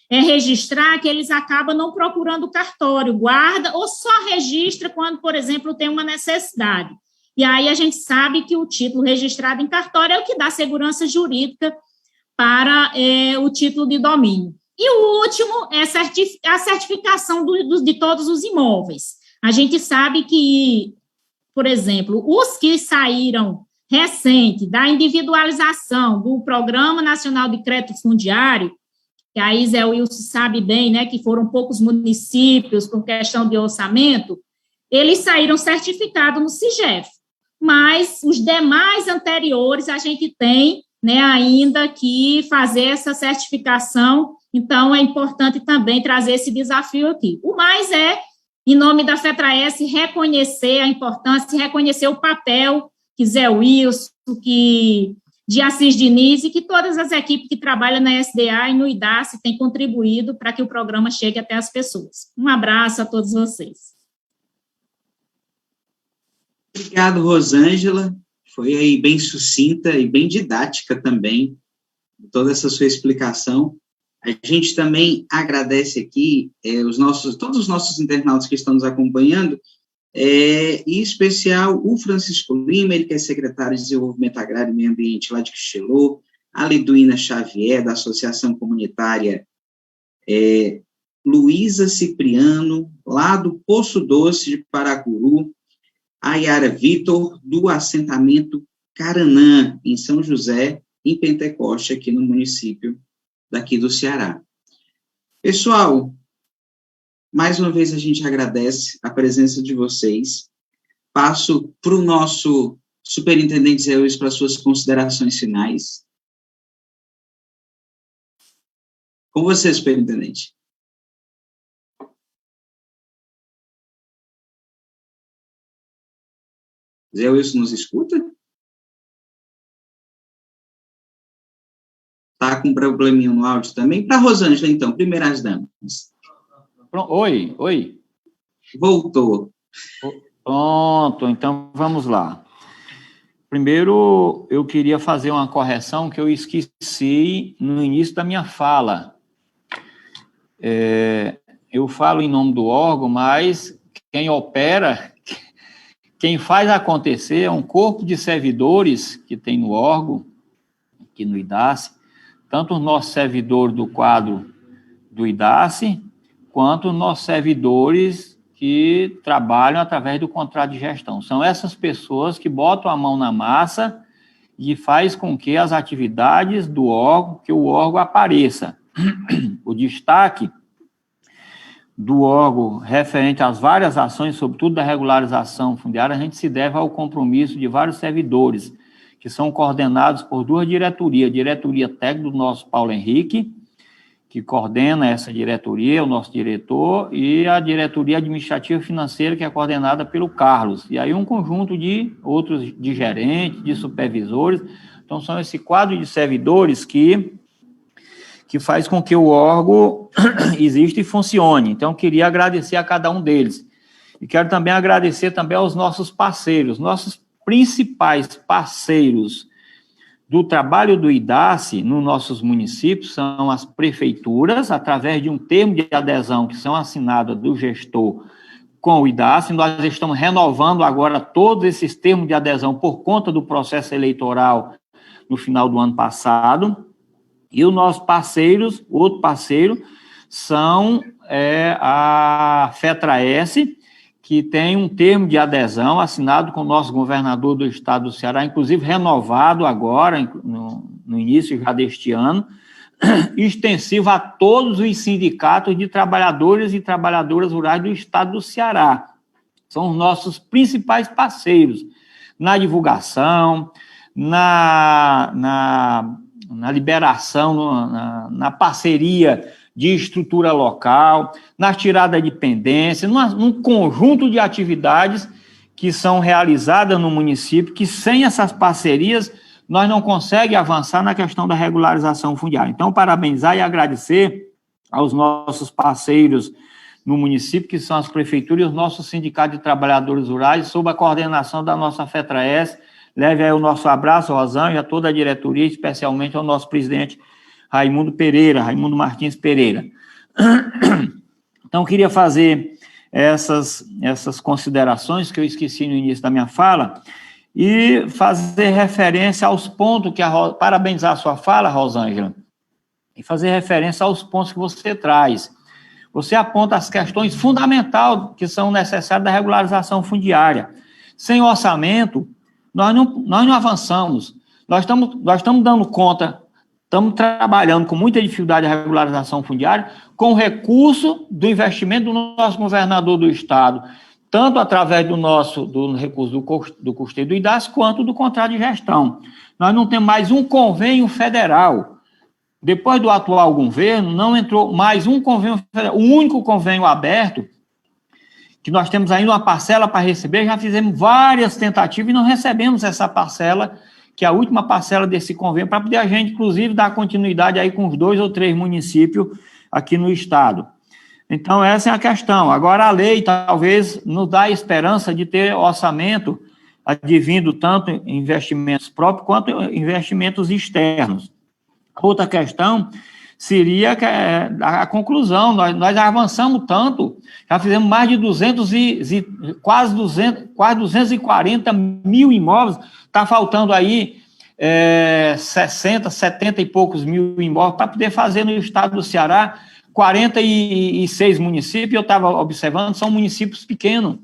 registrar que eles acabam não procurando o cartório, guarda ou só registra quando, por exemplo, tem uma necessidade. E aí a gente sabe que o título registrado em cartório é o que dá segurança jurídica para o título de domínio. E o último é a certificação de todos os imóveis. A gente sabe que, por exemplo, os que saíram recente da individualização do Programa Nacional de Crédito Fundiário, que aí Zé Wilson sabe bem, né, que foram poucos municípios por questão de orçamento, eles saíram certificados no SIGEF, mas os demais anteriores a gente tem, né, ainda que fazer essa certificação, então é importante também trazer esse desafio aqui. O mais é, em nome da FETRAES, reconhecer a importância, reconhecer o papel que Zé Wilson, de Assis Diniz e que todas as equipes que trabalham na SDA e no IDACE têm contribuído para que o programa chegue até as pessoas. Um abraço a todos vocês. Obrigado, Rosângela. Foi aí bem sucinta e bem didática também, toda essa sua explicação. A gente também agradece aqui todos os nossos internautas que estão nos acompanhando, em especial o Francisco Lima, ele que é secretário de Desenvolvimento Agrário e Meio Ambiente lá de Quixelô, a Liduína Xavier, da Associação Comunitária Luísa Cipriano, lá do Poço Doce de Paracuru, a Yara Vitor, do assentamento Caranã, em São José, em Pentecoste, aqui no município daqui do Ceará. Pessoal, mais uma vez a gente agradece a presença de vocês. Passo para o nosso superintendente Zé Wilson para suas considerações finais. Com você, superintendente. Zé Wilson nos escuta? Está com probleminha no áudio também? Para a Rosângela, então, primeiras damas. Oi. Voltou. Pronto, então vamos lá. Primeiro, eu queria fazer uma correção que eu esqueci no início da minha fala. Eu falo em nome do órgão, mas quem opera, quem faz acontecer é um corpo de servidores que tem no órgão, aqui no IDACE, tanto os nossos servidores do quadro do IDACE, quanto os nossos servidores que trabalham através do contrato de gestão. São essas pessoas que botam a mão na massa e faz com que as atividades do órgão, que o órgão apareça. O destaque do órgão referente às várias ações, sobretudo da regularização fundiária, a gente se deve ao compromisso de vários servidores, que são coordenados por duas diretorias, a diretoria técnica do nosso Paulo Henrique, que coordena essa diretoria, o nosso diretor, e a diretoria administrativa financeira, que é coordenada pelo Carlos. E aí um conjunto de outros, de gerentes, de supervisores. Então, são esse quadro de servidores que faz com que o órgão exista e funcione. Então, eu queria agradecer a cada um deles. E quero também agradecer também aos nossos parceiros, nossos principais parceiros do trabalho do IDACE nos nossos municípios são as prefeituras, através de um termo de adesão que são assinados do gestor com o IDACE. Nós estamos renovando agora todos esses termos de adesão por conta do processo eleitoral no final do ano passado. E os nossos parceiros, outro parceiro, são a FETRAES, que tem um termo de adesão assinado com o nosso governador do estado do Ceará, inclusive renovado agora, no início já deste ano, extensivo a todos os sindicatos de trabalhadores e trabalhadoras rurais do estado do Ceará. São os nossos principais parceiros na divulgação, na liberação, na parceria de estrutura local, na tirada de pendência, num conjunto de atividades que são realizadas no município, que sem essas parcerias nós não conseguimos avançar na questão da regularização fundiária. Então, parabenizar e agradecer aos nossos parceiros no município, que são as prefeituras e os nossos sindicatos de trabalhadores rurais, sob a coordenação da nossa FETRAES. Leve aí o nosso abraço, Rosângela, a toda a diretoria, especialmente ao nosso presidente Raimundo Martins Pereira. Então, eu queria fazer essas considerações que eu esqueci no início da minha fala e fazer referência aos pontos parabenizar a sua fala, Rosângela, e fazer referência aos pontos que você traz. Você aponta as questões fundamentais que são necessárias da regularização fundiária. Sem orçamento, nós não avançamos. Nós estamos dando conta, estamos trabalhando com muita dificuldade a regularização fundiária, com o recurso do investimento do nosso governador do Estado, tanto através do recurso do custeio do IDAS, quanto do contrato de gestão. Nós não temos mais um convênio federal. Depois do atual governo, não entrou mais um convênio federal. O único convênio aberto, que nós temos ainda uma parcela para receber, já fizemos várias tentativas e não recebemos essa parcela, que é a última parcela desse convênio, para poder a gente, inclusive, dar continuidade aí com os 2 ou 3 municípios aqui no estado. Então, essa é a questão. Agora, a lei talvez nos dá a esperança de ter orçamento advindo tanto investimentos próprios quanto investimentos externos. Outra questão seria a conclusão. Nós avançamos tanto, já fizemos mais de quase 240 mil imóveis, está faltando aí 60, 70 e poucos mil imóveis para poder fazer no estado do Ceará 46 municípios. Eu estava observando, são municípios pequenos,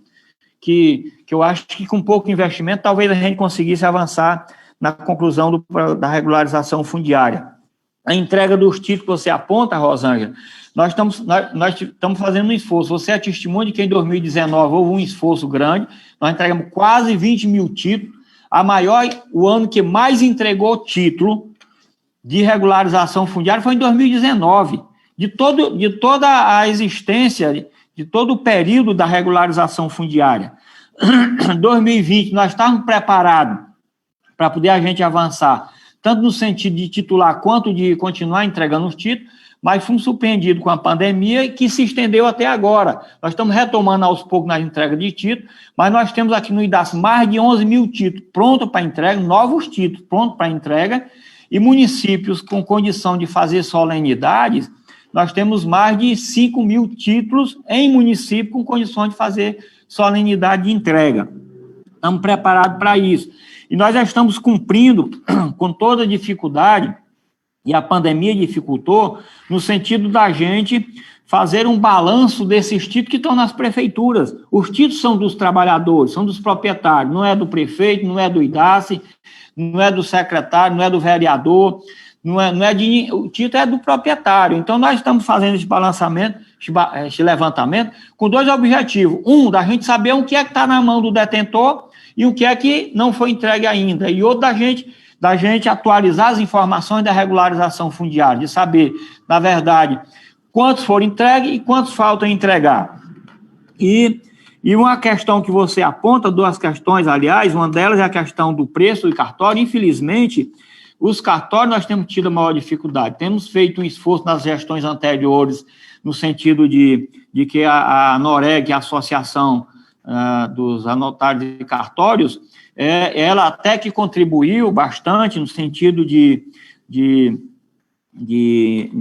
que eu acho que com pouco investimento talvez a gente conseguisse avançar na conclusão da regularização fundiária. A entrega dos títulos que você aponta, Rosângela, nós estamos fazendo um esforço. Você é testemunha de que em 2019 houve um esforço grande, nós entregamos quase 20 mil títulos, o ano que mais entregou título de regularização fundiária foi em 2019. De toda a existência, de todo o período da regularização fundiária. 2020, nós estávamos preparados para poder a gente avançar, tanto no sentido de titular quanto de continuar entregando os títulos, mas fomos surpreendidos com a pandemia que se estendeu até agora. Nós estamos retomando aos poucos na entrega de títulos, mas nós temos aqui no IDAS mais de 11 mil títulos prontos para entrega, novos títulos prontos para entrega, e municípios com condição de fazer solenidades, nós temos mais de 5 mil títulos em município com condições de fazer solenidade de entrega. Estamos preparados para isso. E nós já estamos cumprindo com toda a dificuldade, e a pandemia dificultou, no sentido da gente fazer um balanço desses títulos que estão nas prefeituras. Os títulos são dos trabalhadores, são dos proprietários, não é do prefeito, não é do IDACE, não é do secretário, não é do vereador, o título é do proprietário. Então, nós estamos fazendo esse balançamento, esse levantamento, com 2 objetivos. Um, da gente saber o que é que está na mão do detentor e o que é que não foi entregue ainda. E outro, da gente atualizar as informações da regularização fundiária, de saber, na verdade, quantos foram entregues e quantos faltam entregar. E uma questão que você aponta, 2 questões, aliás, uma delas é a questão do preço do cartório. Infelizmente, os cartórios nós temos tido a maior dificuldade. Temos feito um esforço nas gestões anteriores, no sentido de que a Noreg, a Associação dos Anotários de Cartórios, ela até que contribuiu bastante no sentido de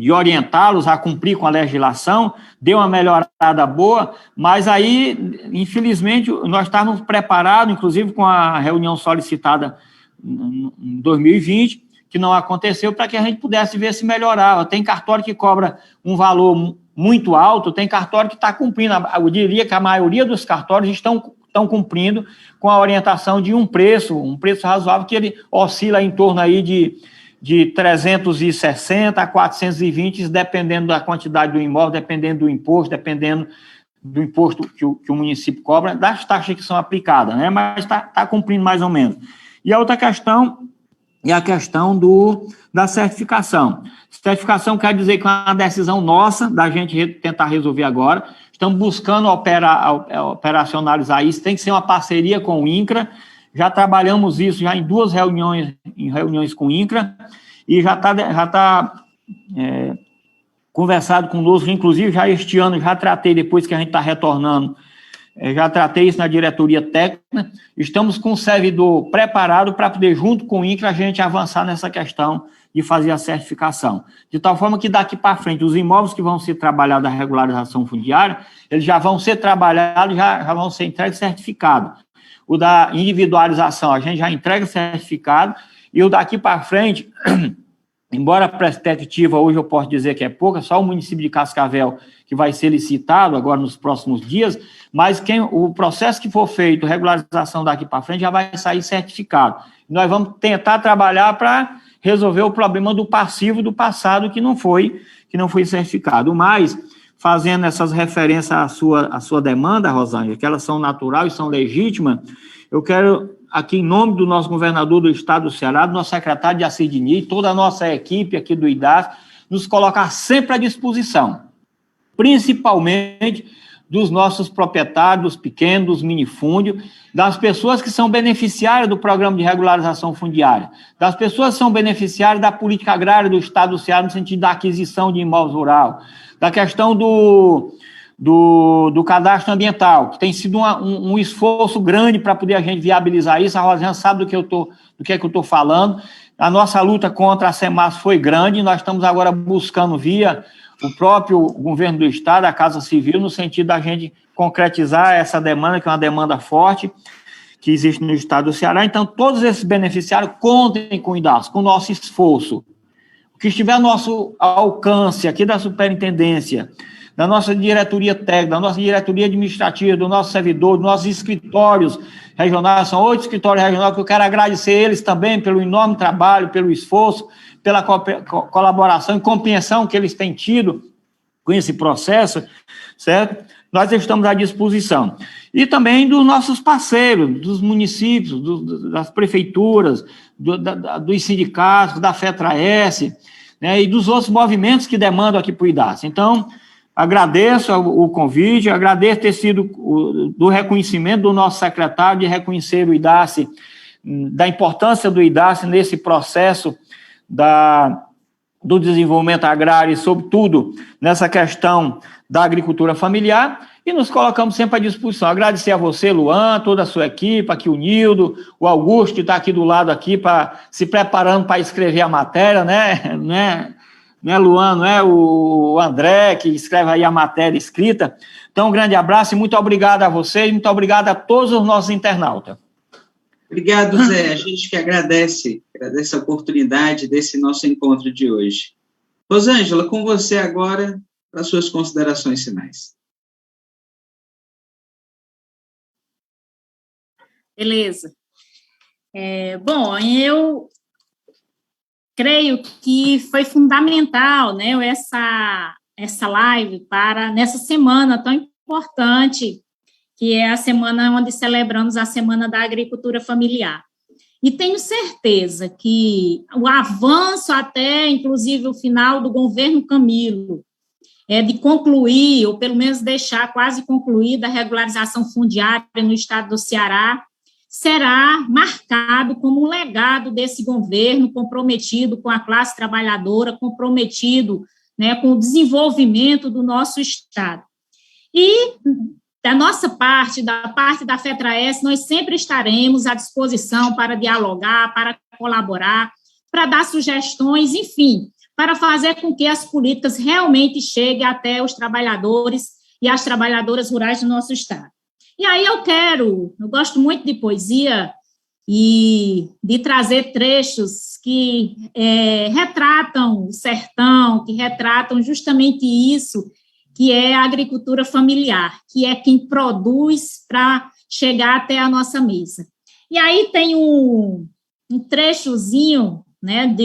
orientá-los a cumprir com a legislação, deu uma melhorada boa, mas aí, infelizmente, nós estávamos preparados, inclusive com a reunião solicitada em 2020, que não aconteceu, para que a gente pudesse ver se melhorava. Tem cartório que cobra um valor muito alto, tem cartório que está cumprindo, eu diria que a maioria dos cartórios estão cumprindo com a orientação de um preço razoável, que ele oscila em torno aí de 360 a 420, dependendo da quantidade do imóvel, dependendo do imposto que o município cobra, das taxas que são aplicadas, né? Mas está cumprindo mais ou menos. E a outra questão é a questão da certificação. Certificação quer dizer que é uma decisão nossa, da gente tentar resolver agora. Estamos buscando operacionalizar isso, tem que ser uma parceria com o INCRA. Já trabalhamos isso já em 2 reuniões com o INCRA, e já está conversado conosco, inclusive já este ano, já tratei, depois que a gente está retornando, já tratei isso na diretoria técnica. Estamos com o servidor preparado para poder, junto com o INCRA, a gente avançar nessa questão de fazer a certificação. De tal forma que daqui para frente, os imóveis que vão ser trabalhados da regularização fundiária, eles já vão ser trabalhados, já vão ser entregues certificados. O da individualização, a gente já entrega certificado, e o daqui para frente, embora a perspectiva hoje eu posso dizer que é pouca, só o município de Cascavel que vai ser licitado agora nos próximos dias, mas o processo que for feito, regularização daqui para frente, já vai sair certificado. Nós vamos tentar trabalhar para resolver o problema do passivo do passado que não foi certificado. Mas, fazendo essas referências à sua demanda, Rosângela, que elas são naturais e são legítimas, eu quero, aqui em nome do nosso governador do estado do Ceará, do nosso secretário de Assir Diniz, toda a nossa equipe aqui do IDAF, nos colocar sempre à disposição, principalmente dos nossos proprietários, dos pequenos, dos minifúndios, das pessoas que são beneficiárias do programa de regularização fundiária, das pessoas que são beneficiárias da política agrária do estado do Ceará, no sentido da aquisição de imóvel rural, da questão do cadastro ambiental, que tem sido um esforço grande para poder a gente viabilizar isso. A Rosângela sabe do que é que eu estou falando. A nossa luta contra a Semas foi grande, nós estamos agora buscando via o próprio governo do estado, a Casa Civil, no sentido da gente concretizar essa demanda, que é uma demanda forte, que existe no estado do Ceará. Então, todos esses beneficiários contem com o IDAS, com o nosso esforço. O que estiver ao nosso alcance aqui da superintendência, da nossa diretoria técnica, da nossa diretoria administrativa, do nosso servidor, dos nossos escritórios regionais, são 8 escritórios regionais, que eu quero agradecer eles também pelo enorme trabalho, pelo esforço, pela colaboração e compreensão que eles têm tido com esse processo, certo? Nós estamos à disposição. E também dos nossos parceiros, dos municípios, das prefeituras, dos sindicatos, da FETRAES, né, e dos outros movimentos que demandam aqui para o IDAS. Então, agradeço o convite, agradeço ter sido do reconhecimento do nosso secretário, de reconhecer o IDAS, da importância do IDAS nesse processo do desenvolvimento agrário e, sobretudo, nessa questão da agricultura familiar, e nos colocamos sempre à disposição. Agradecer a você, Luan, toda a sua equipe, aqui o Nildo, o Augusto, que está aqui do lado, aqui, se preparando para escrever a matéria, né, Luan, não é o André, que escreve aí a matéria escrita. Então, um grande abraço e muito obrigado a vocês, muito obrigado a todos os nossos internautas. Obrigado, Zé. A gente que agradece a oportunidade desse nosso encontro de hoje. Rosângela, com você agora, para suas considerações finais. Beleza. Bom, eu creio que foi fundamental, né, essa live nessa semana tão importante, que é a semana onde celebramos a Semana da Agricultura Familiar. E tenho certeza que o avanço até, inclusive, o final do governo Camilo, de concluir, ou pelo menos deixar quase concluída a regularização fundiária no estado do Ceará, será marcado como um legado desse governo comprometido com a classe trabalhadora, comprometido, né, com o desenvolvimento do nosso estado. E da nossa parte, da parte da FETRAES, nós sempre estaremos à disposição para dialogar, para colaborar, para dar sugestões, enfim, para fazer com que as políticas realmente cheguem até os trabalhadores e as trabalhadoras rurais do nosso estado. E aí eu gosto muito de poesia e de trazer trechos que retratam o sertão, que retratam justamente isso, que é a agricultura familiar, que é quem produz para chegar até a nossa mesa. E aí tem um trechozinho, né,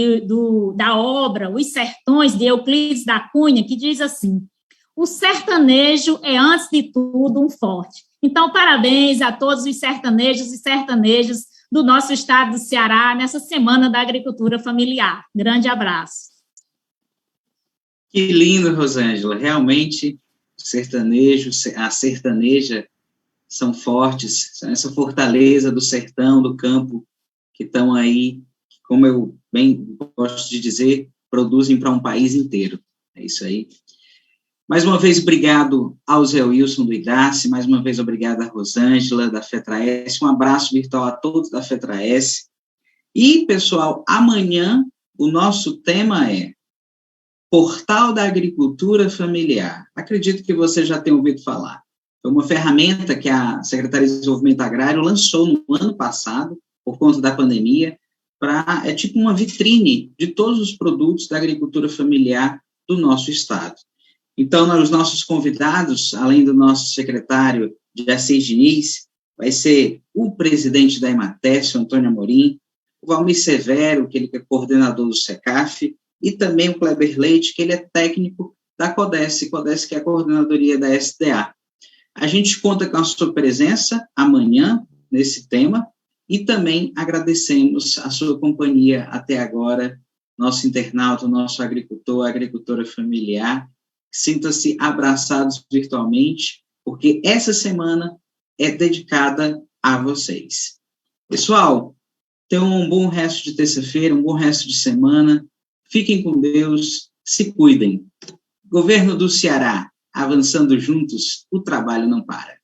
da obra Os Sertões, de Euclides da Cunha, que diz assim: o sertanejo é, antes de tudo, um forte. Então, parabéns a todos os sertanejos e sertanejas do nosso estado do Ceará nessa Semana da Agricultura Familiar. Grande abraço. Que lindo, Rosângela. Realmente, o sertanejo, a sertaneja são fortes, são essa fortaleza do sertão, do campo, que estão aí, como eu bem gosto de dizer, produzem para um país inteiro. É isso aí. Mais uma vez, obrigado ao Zé Wilson do IDAS, mais uma vez, obrigado a Rosângela, da FETRAES, um abraço virtual a todos da FETRAES. E, pessoal, amanhã o nosso tema é Portal da Agricultura Familiar. Acredito que você já tenha ouvido falar. Foi uma ferramenta que a Secretaria de Desenvolvimento Agrário lançou no ano passado, por conta da pandemia, é tipo uma vitrine de todos os produtos da agricultura familiar do nosso estado. Então, os nossos convidados, além do nosso secretário de Assis Diniz, vai ser o presidente da Emates, Antônio Amorim, o Valmir Severo, que ele é coordenador do SECAF, e também o Kleber Leite, que ele é técnico da CODES, que é a coordenadoria da SDA. A gente conta com a sua presença amanhã nesse tema e também agradecemos a sua companhia até agora, nosso internauta, nosso agricultor, agricultora familiar. Sinta-se abraçados virtualmente, porque essa semana é dedicada a vocês. Pessoal, tenham um bom resto de terça-feira, um bom resto de semana. Fiquem com Deus, se cuidem. Governo do Ceará, avançando juntos, o trabalho não para.